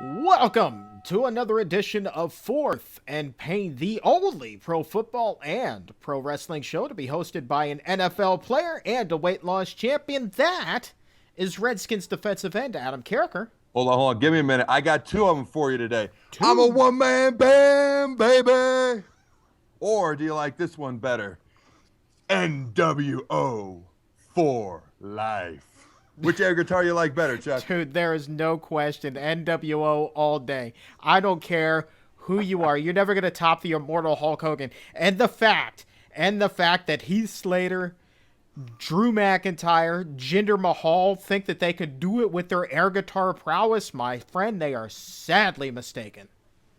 Welcome to another edition of Fourth and Pain, the only pro football and pro wrestling show to be hosted by an NFL player and a weight loss champion. That is Redskins defensive end Adam Carriker. Hold on. Give me a minute. I got two of them for you today. Two. I'm a one-man band, baby. Or do you like this one better? NWO for life. Which air guitar you like better, Chuck? Dude, there is no question. NWO all day. I don't care who you are. You're never going to top the immortal Hulk Hogan. And the fact that Heath Slater, Drew McIntyre, Jinder Mahal think that they could do it with their air guitar prowess, my friend, they are sadly mistaken.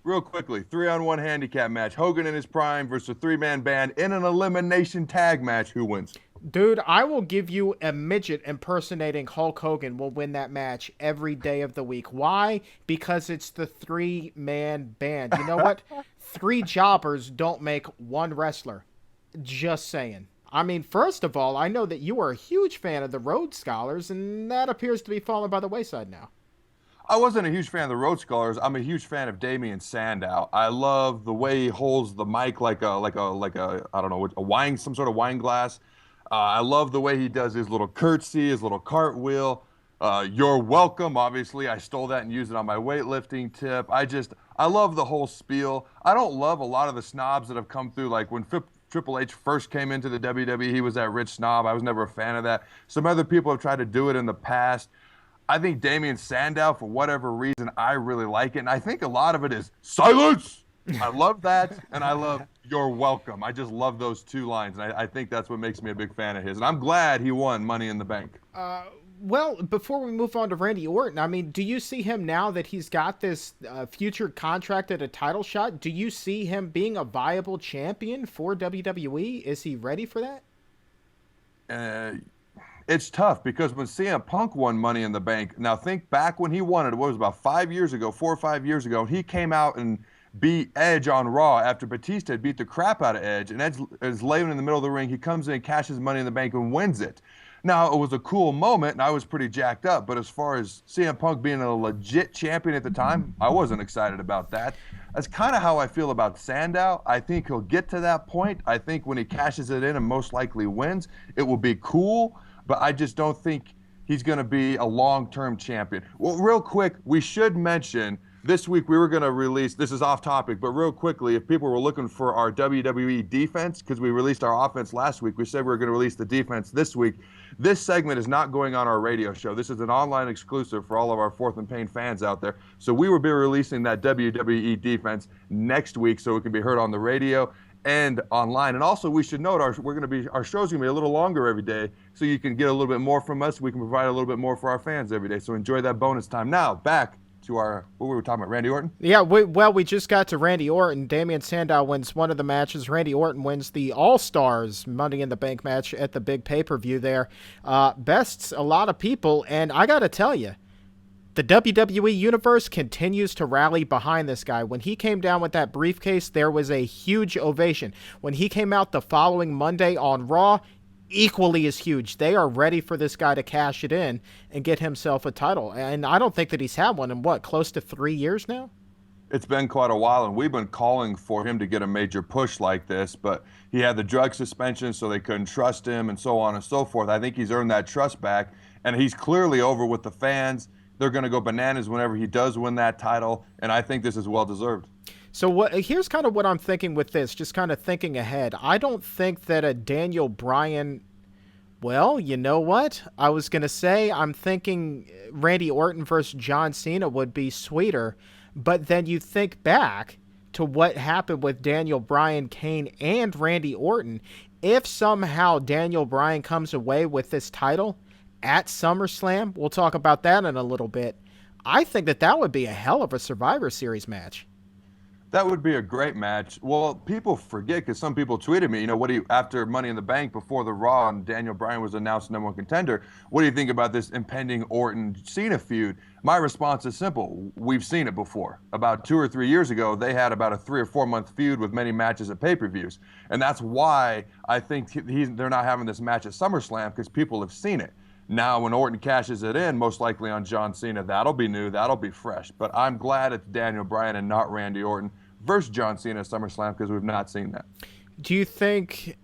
Real quickly, 3-on-1 handicap match. Hogan in his prime versus a three-man band in an elimination tag match. Who wins? Dude, I will give you a midget impersonating Hulk Hogan will win that match every day of the week. Why? Because it's the three-man band. You know what? Three jobbers don't make one wrestler. Just saying. I mean, first of all, I know that you are a huge fan of the Rhodes Scholars, and that appears to be falling by the wayside now. I wasn't a huge fan of the Road Scholars. I'm a huge fan of Damien Sandow. I love the way he holds the mic like a I don't know, some sort of wine glass. I love the way he does his little curtsy, his little cartwheel. You're welcome. Obviously, I stole that and used it on my weightlifting tip. I love the whole spiel. I don't love a lot of the snobs that have come through. Like when Triple H first came into the WWE, he was that rich snob. I was never a fan of that. Some other people have tried to do it in the past. I think Damien Sandow, for whatever reason, I really like it. And I think a lot of it is silence. I love that. And I love you're welcome. I just love those two lines. And I think that's what makes me a big fan of his. And I'm glad he won Money in the Bank. Well, before we move on to Randy Orton, I mean, do you see him now that he's got this future contract at a title shot? Do you see him being a viable champion for WWE? Is he ready for that? It's tough because when CM Punk won Money in the Bank, now think back when he won it, what was it, about 4 or 5 years ago, he came out and beat Edge on Raw after Batista had beat the crap out of Edge, and Edge is laying in the middle of the ring. He comes in, cashes Money in the Bank, and wins it. Now, it was a cool moment, and I was pretty jacked up, but as far as CM Punk being a legit champion at the time, I wasn't excited about that. That's kind of how I feel about Sandow. I think he'll get to that point. I think when he cashes it in and most likely wins, it will be cool. But I just don't think he's going to be a long-term champion. Well, real quick, we should mention this week we were going to release, this is off topic, but real quickly, if people were looking for our WWE defense, because we released our offense last week, we said we were going to release the defense this week. This segment is not going on our radio show. This is an online exclusive for all of our Fourth and Pain fans out there. So we will be releasing that WWE defense next week so it can be heard on the radio and online. And also, we should note our show's going to be a little longer every day, so you can get a little bit more from us. We can provide a little bit more for our fans every day. So enjoy that bonus time. Now, back to what we were talking about, Randy Orton? Yeah, we just got to Randy Orton. Damien Sandow wins one of the matches. Randy Orton wins the All-Stars Money in the Bank match at the big pay-per-view there. Bests a lot of people, and I got to tell you, the WWE Universe continues to rally behind this guy. When he came down with that briefcase, there was a huge ovation. When he came out the following Monday on Raw, equally as huge. They are ready for this guy to cash it in and get himself a title. And I don't think that he's had one in, close to 3 years now? It's been quite a while, and we've been calling for him to get a major push like this, but he had the drug suspension, so they couldn't trust him, and so on and so forth. I think he's earned that trust back, and he's clearly over with the fans. They're going to go bananas whenever he does win that title, and I think this is well-deserved. So here's kind of what I'm thinking with this, just kind of thinking ahead. I don't think that a Daniel Bryan, well, you know what? I was going to say I'm thinking Randy Orton versus John Cena would be sweeter, but then you think back to what happened with Daniel Bryan, Kane, and Randy Orton. If somehow Daniel Bryan comes away with this title at SummerSlam, we'll talk about that in a little bit, I think that would be a hell of a Survivor Series match. That would be a great match. Well, people forget, because some people tweeted me, after Money in the Bank, before the Raw, and Daniel Bryan was announced number one contender, what do you think about this impending Orton-Cena feud? My response is simple. We've seen it before. About 2 or 3 years ago, they had about a 3 or 4 month feud with many matches at pay-per-views. And that's why I think they're not having this match at SummerSlam, because people have seen it. Now, when Orton cashes it in, most likely on John Cena, that'll be new, that'll be fresh. But I'm glad it's Daniel Bryan and not Randy Orton versus John Cena at SummerSlam because we've not seen that. Do you think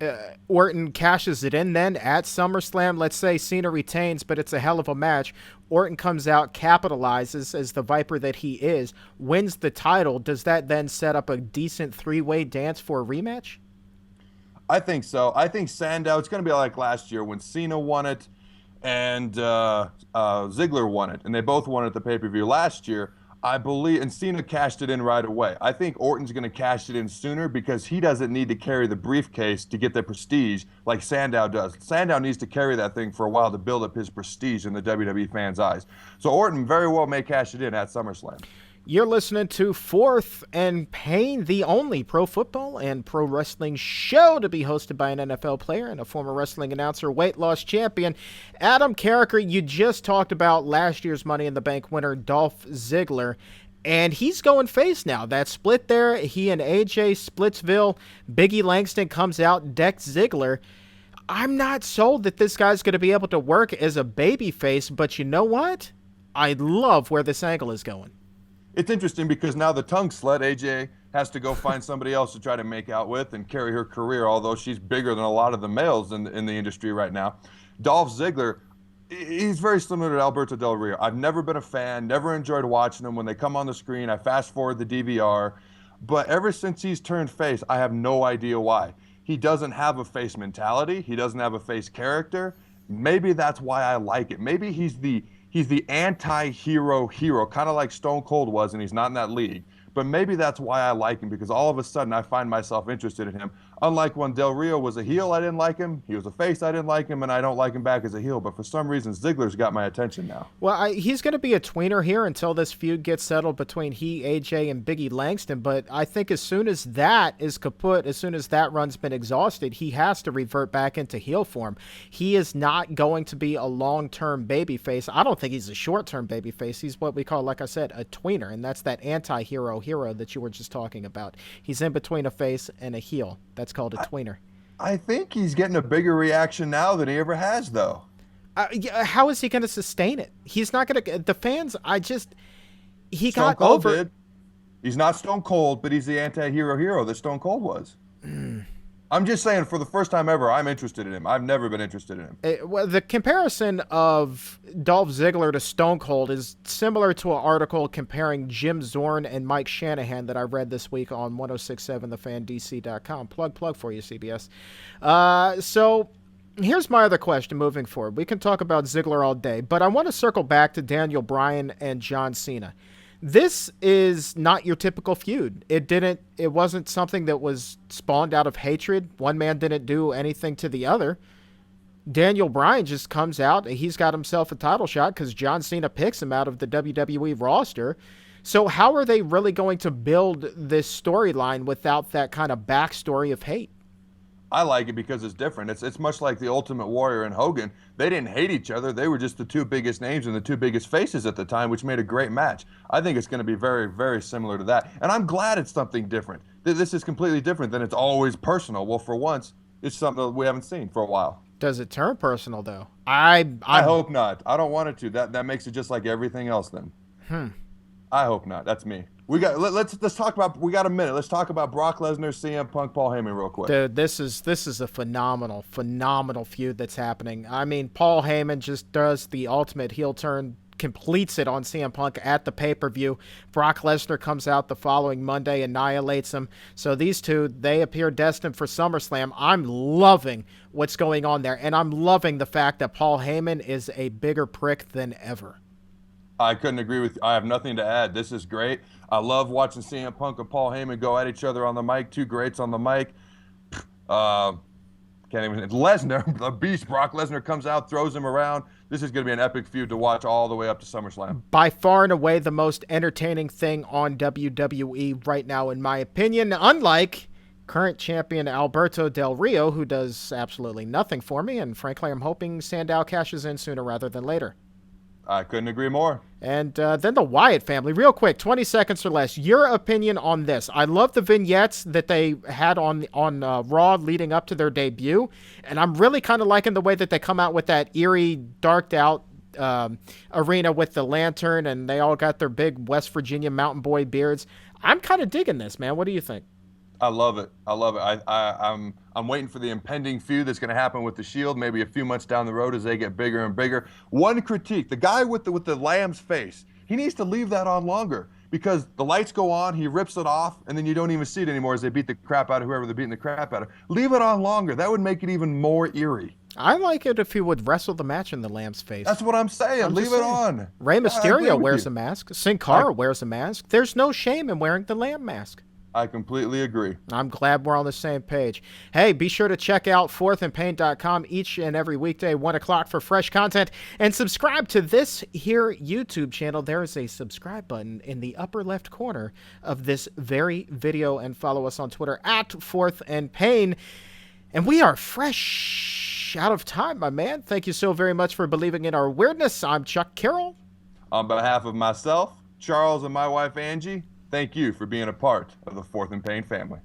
Orton cashes it in then at SummerSlam? Let's say Cena retains, but it's a hell of a match. Orton comes out, capitalizes as the Viper that he is, wins the title. Does that then set up a decent three-way dance for a rematch? I think so. I think Sandow, it's going to be like last year when Cena won it and Ziggler won it, and they both won it at the pay-per-view last year. I believe, and Cena cashed it in right away. I think Orton's going to cash it in sooner because he doesn't need to carry the briefcase to get the prestige like Sandow does. Sandow needs to carry that thing for a while to build up his prestige in the WWE fans' eyes. So Orton very well may cash it in at SummerSlam. You're listening to Fourth and Pain, the only pro football and pro wrestling show to be hosted by an NFL player and a former wrestling announcer, weight loss champion, Adam Carriker. You just talked about last year's Money in the Bank winner, Dolph Ziggler, and he's going face now. That split there, he and AJ Splitsville, Biggie Langston comes out, decks Ziggler. I'm not sold that this guy's going to be able to work as a babyface, but you know what? I love where this angle is going. It's interesting because now the tongue slut, AJ, has to go find somebody else to try to make out with and carry her career, although she's bigger than a lot of the males in the industry right now. Dolph Ziggler, he's very similar to Alberto Del Rio. I've never been a fan, never enjoyed watching them. When they come on the screen, I fast forward the DVR. But ever since he's turned face, I have no idea why. He doesn't have a face mentality. He doesn't have a face character. Maybe that's why I like it. Maybe he's the anti-hero, kind of like Stone Cold was, and he's not in that league. But maybe that's why I like him, because all of a sudden I find myself interested in him. Unlike when Del Rio was a heel, I didn't like him. He was a face, I didn't like him, and I don't like him back as a heel. But for some reason, Ziggler's got my attention now. Well, he's going to be a tweener here until this feud gets settled between he, AJ, and Biggie Langston. But I think as soon as that is kaput, as soon as that run's been exhausted, he has to revert back into heel form. He is not going to be a long-term babyface. I don't think he's a short-term babyface. He's what we call, like I said, a tweener, and that's that anti-hero that you were just talking about. He's in between a face and a heel. That's called a tweener. I think he's getting a bigger reaction now than he ever has, though. How is he going to sustain it? He's not going to. The fans, he Stone got Cold over. did. He's not Stone Cold, but he's the anti-hero that Stone Cold was. I'm just saying, for the first time ever, I'm interested in him. I've never been interested in him. Well, the comparison of Dolph Ziggler to Stone Cold is similar to an article comparing Jim Zorn and Mike Shanahan that I read this week on 1067thefandc.com. Plug for you, CBS. So here's my other question moving forward. We can talk about Ziggler all day, but I want to circle back to Daniel Bryan and John Cena. This is not your typical feud. It wasn't something that was spawned out of hatred. One man didn't do anything to the other. Daniel Bryan just comes out and he's got himself a title shot because John Cena picks him out of the WWE roster. So how are they really going to build this storyline without that kind of backstory of hate? I like it because it's different. It's much like the Ultimate Warrior and Hogan. They didn't hate each other. They were just the two biggest names and the two biggest faces at the time, which made a great match. I think it's going to be very, very similar to that. And I'm glad it's something different. This is completely different than it's always personal. Well, for once, it's something that we haven't seen for a while. Does it turn personal, though? I hope not. I don't want it to. That makes it just like everything else then. I hope not. That's me. Let's talk about. We got a minute. Let's talk about Brock Lesnar, CM Punk, Paul Heyman real quick. Dude, this is a phenomenal feud that's happening. I mean, Paul Heyman just does the ultimate heel turn, completes it on CM Punk at the pay-per-view. Brock Lesnar comes out the following Monday, annihilates him. So these two, they appear destined for SummerSlam. I'm loving what's going on there, and I'm loving the fact that Paul Heyman is a bigger prick than ever. I couldn't agree with you. I have nothing to add. This is great. I love watching CM Punk and Paul Heyman go at each other on the mic. Two greats on the mic. Can't even. Lesnar, the beast, Brock Lesnar comes out, throws him around. This is going to be an epic feud to watch all the way up to SummerSlam. By far and away the most entertaining thing on WWE right now, in my opinion, unlike current champion Alberto Del Rio, who does absolutely nothing for me, and frankly, I'm hoping Sandow cashes in sooner rather than later. I couldn't agree more. And then the Wyatt family, real quick, 20 seconds or less. Your opinion on this? I love the vignettes that they had on Raw leading up to their debut, and I'm really kind of liking the way that they come out with that eerie, darked out arena with the lantern, and they all got their big West Virginia mountain boy beards. I'm kind of digging this, man. What do you think? I love it. I love it. I'm waiting for the impending feud that's going to happen with the Shield, maybe a few months down the road as they get bigger and bigger. One critique: the guy with the lamb's face, he needs to leave that on longer because the lights go on, he rips it off, and then you don't even see it anymore as they beat the crap out of whoever they're beating the crap out of. Leave it on longer. That would make it even more eerie. I like it if he would wrestle the match in the lamb's face. That's what I'm saying. Leave it on. Rey Mysterio wears a mask. Sin Cara wears a mask. There's no shame in wearing the lamb mask. I completely agree. I'm glad we're on the same page. Hey, be sure to check out fourthandpain.com each and every weekday, 1 o'clock for fresh content. And subscribe to this here YouTube channel. There is a subscribe button in the upper left corner of this very video. And follow us on Twitter at fourthandpain. And we are fresh out of time, my man. Thank you so very much for believing in our weirdness. I'm Chuck Carroll. On behalf of myself, Charles, and my wife, Angie, thank you for being a part of the Fourth and Pain family.